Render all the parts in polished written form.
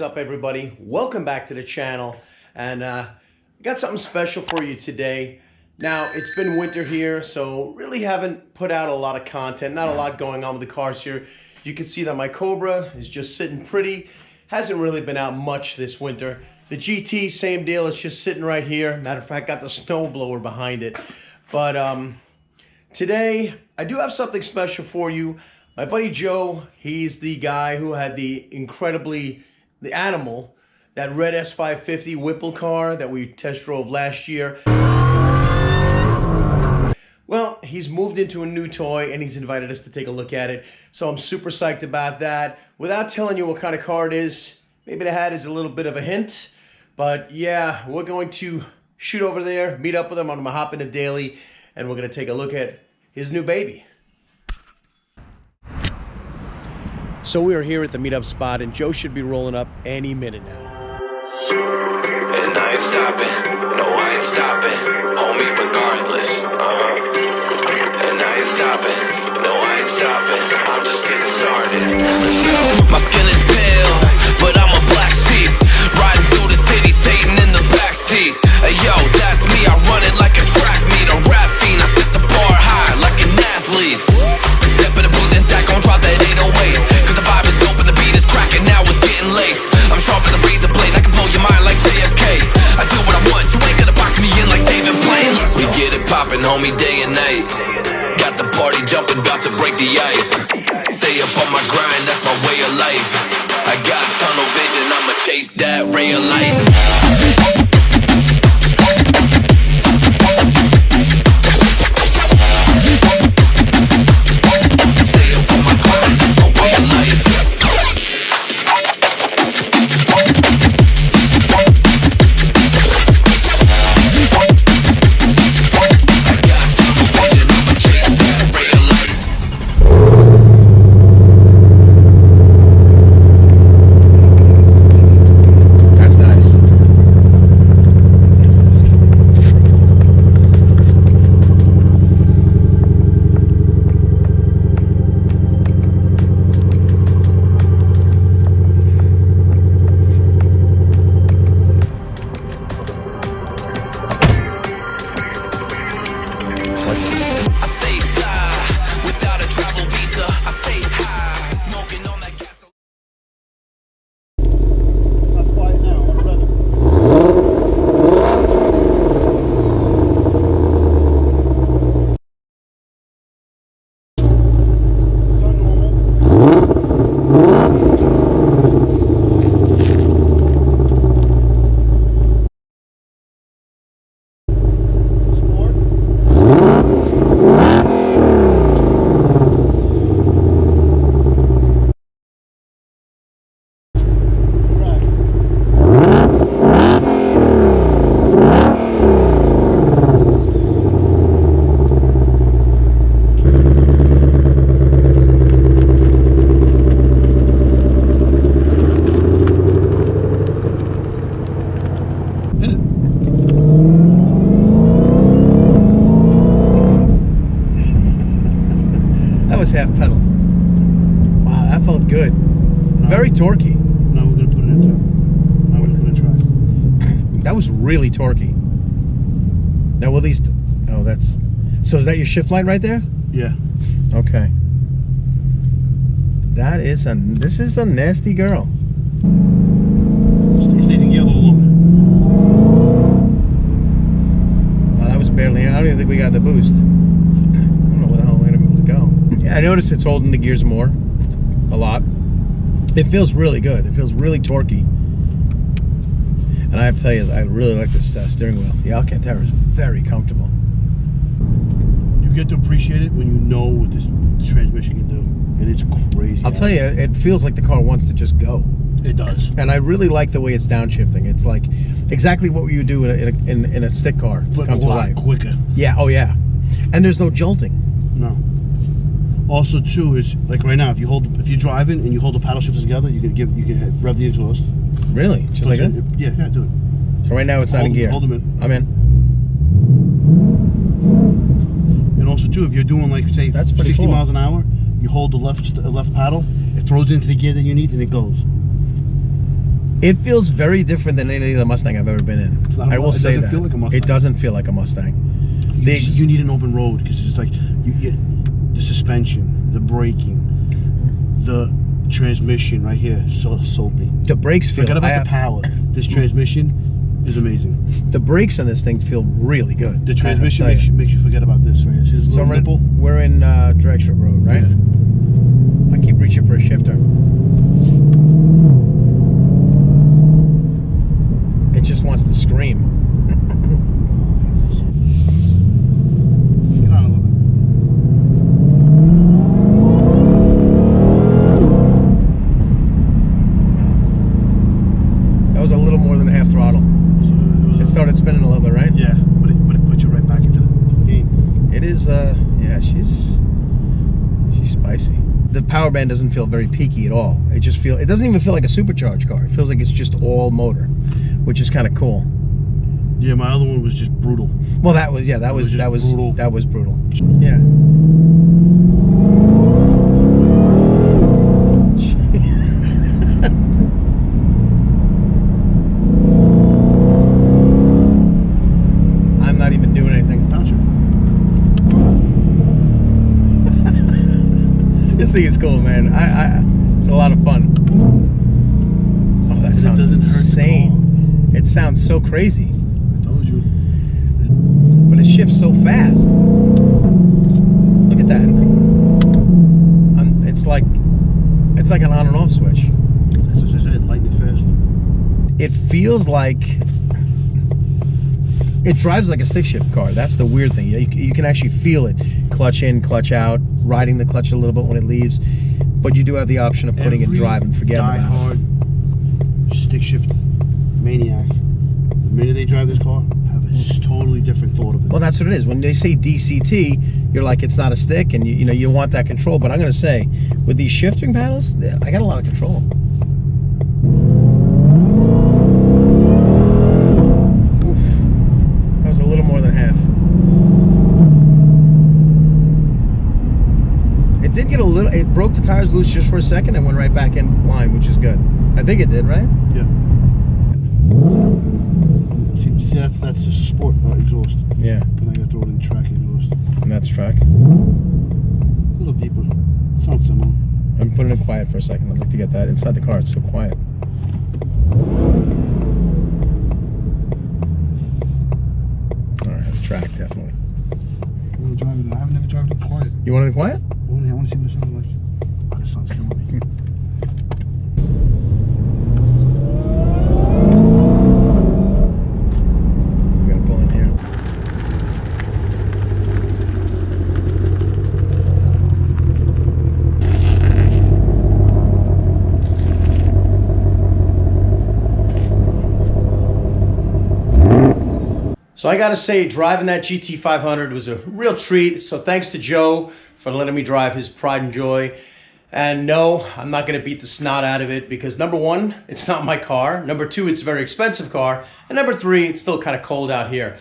is up, everybody? Welcome back to the channel, and I got something special for you today. Now, it's been winter here, so really haven't put out a lot of content, not a lot going on with the cars here. You can see that my Cobra is just sitting pretty. Hasn't really been out much this winter. The GT, same deal, it's just sitting right here. Matter of fact, got the snowblower behind it. But today, I do have something special for you. My buddy Joe, he's the guy who had the animal, that red S550 Whipple car that we test drove last year. Well, he's moved into a new toy and he's invited us to take a look at it. So I'm super psyched about that. Without telling you what kind of car it is, maybe the hat is a little bit of a hint. But yeah, we're going to shoot over there, meet up with him. I'm gonna hop in a daily and we're gonna take a look at his new baby. So we are here at the meetup spot, and Joe should be rolling up any minute now. And I ain't stopping, no I ain't stopping, homie regardless, And I ain't stopping, no I ain't stopping, I'm just getting started, let's go. My skin is pale, but I'm a black sheep, riding through the city, Satan in the backseat. Hey yo, that's me, I run it like a track meet, a rap fiend, I set the bar high like an athlete. Step in the booth and stack on drop that 808. Cause the vibe is dope and the beat is cracking, now it's getting laced. I'm sharp as a razor blade, I can blow your mind like JFK. I do what I want, you ain't gonna box me in like David Blaine. We get it poppin', homie, day and night. Got the party jumping, about to break the ice. Stay up on my grind, that's my way of life. I got tunnel vision, I'ma chase that ray of light. Half pedal. Wow, that felt good. Very torquey. Now we're gonna put it into. Now we're gonna try. That was really torquey. Now will these? Oh, that's. So is that your shift line right there? Yeah. Okay. That is a. This is a nasty girl. It stays in gear a little longer. Wow, that was barely. I don't even think we got the boost. I noticed it's holding the gears more, a lot. It feels really good. It feels really torquey. And I have to tell you, I really like this steering wheel. The Alcantara is very comfortable. You get to appreciate it when you know what this transmission can do. And it's crazy. I'll tell you, it feels like the car wants to just go. It does. And I really like the way it's downshifting. It's like exactly what you do in a stick car to come to life. Quicker. Yeah, oh yeah. And there's no jolting. No. Also, too, is like right now, if you're driving and you hold the paddle shifters together, you can rev the exhaust. Really? Just like that? Yeah, do it. So right now it's not in gear. Hold them in. I'm in. And also too, if you're doing like say 60 miles an hour, you hold the left paddle, it throws into the gear that you need, and it goes. It feels very different than any other Mustang I've ever been in. I will say that. Feel like a Mustang. It doesn't feel like a Mustang. You need an open road because it's like the suspension, the braking, the transmission right here, so soapy. The brakes feel. Forget about the power. This transmission is amazing. The brakes on this thing feel really good. The transmission makes you forget about this right here. See this little nipple? We're in Dragstrip Road, right? Yeah. I keep reaching for a shifter. It just wants to scream. Get on a little bit. That was a little more than half throttle. It started spinning a little bit, right? Yeah, but it put you right back into the game. It is, yeah, she's spicy. The power band doesn't feel very peaky at all. It doesn't even feel like a supercharged car. It feels like it's just all motor, which is kind of cool. Yeah, my other one was just brutal. Well, that was brutal. That was brutal. Yeah. I'm not even doing anything. Gotcha. This thing is cool, man. It's a lot of fun. Oh, that sounds insane. It sounds so crazy. I told you. But it shifts so fast. Look at that. It's like an on and off switch. As I said, lightning fast. It feels like it drives like a stick shift car. That's the weird thing. You can actually feel it. Clutch in, clutch out, riding the clutch a little bit when it leaves. But you do have the option of putting it in drive and forgetting about it. Die-hard stick shift maniac. The minute they drive this car, have a totally different thought of it. Well, that's what it is. When they say DCT, you're like, it's not a stick, and you want that control. But I'm going to say, with these shifting paddles, I got a lot of control. Oof. That was a little more than half. It did get a little, it broke the tires loose just for a second and went right back in line, which is good. I think it did, right? Yeah. See, that's just a sport exhaust. Yeah. And I got to throw it in track exhaust. And that's track. A little deeper. Sounds similar. I'm putting it quiet for a second. I'd like to get that inside the car. It's so quiet. All right, track definitely. I haven't never driven it quiet. You want it quiet? I want to see what it sounds like. Oh, this sounds killing me. We gotta pull in here. So I gotta say, driving that GT500 was a real treat. So thanks to Joe for letting me drive his pride and joy. And no, I'm not gonna beat the snot out of it because number one, it's not my car. Number two, it's a very expensive car. And number three, it's still kind of cold out here.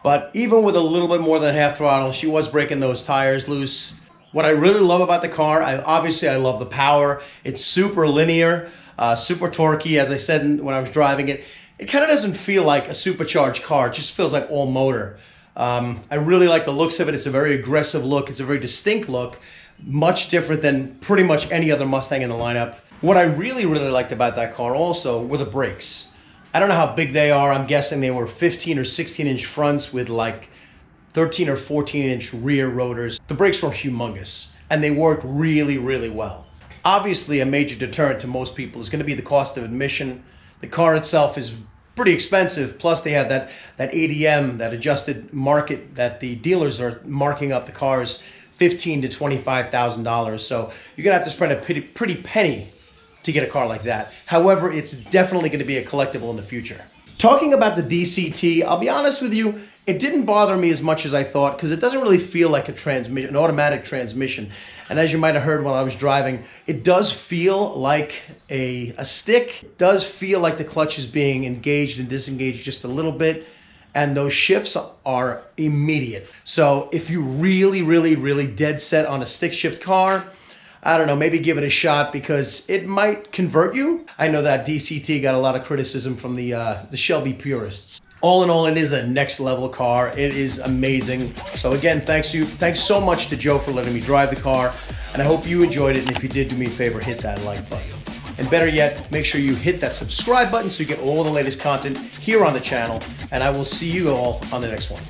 But even with a little bit more than half throttle, she was breaking those tires loose. What I really love about the car, obviously I love the power. It's super linear, super torquey. As I said when I was driving it, it kind of doesn't feel like a supercharged car. It just feels like all motor. I really like the looks of it. It's a very aggressive look. It's a very distinct look. Much different than pretty much any other Mustang in the lineup. What I really liked about that car also were the brakes. I don't know how big they are. I'm guessing they were 15 or 16 inch fronts with like 13 or 14 inch rear rotors. The brakes were humongous and they worked really well. Obviously a major deterrent to most people is going to be the cost of admission. The car itself is pretty expensive, plus they have that ADM, that adjusted market that the dealers are marking up the cars $15,000 to $25,000. So you're gonna have to spend a pretty penny to get a car like that. However, it's definitely gonna be a collectible in the future. Talking about the DCT, I'll be honest with you, it didn't bother me as much as I thought because it doesn't really feel like an automatic transmission. And as you might have heard while I was driving, it does feel like a stick. It does feel like the clutch is being engaged and disengaged just a little bit. And those shifts are immediate. So if you really dead set on a stick shift car, I don't know, maybe give it a shot because it might convert you. I know that DCT got a lot of criticism from the Shelby purists. All in all, it is a next level car. It is amazing. So again, thanks so much to Joe for letting me drive the car, and I hope you enjoyed it. And if you did, do me a favor, hit that like button. And better yet, make sure you hit that subscribe button so you get all the latest content here on the channel, and I will see you all on the next one.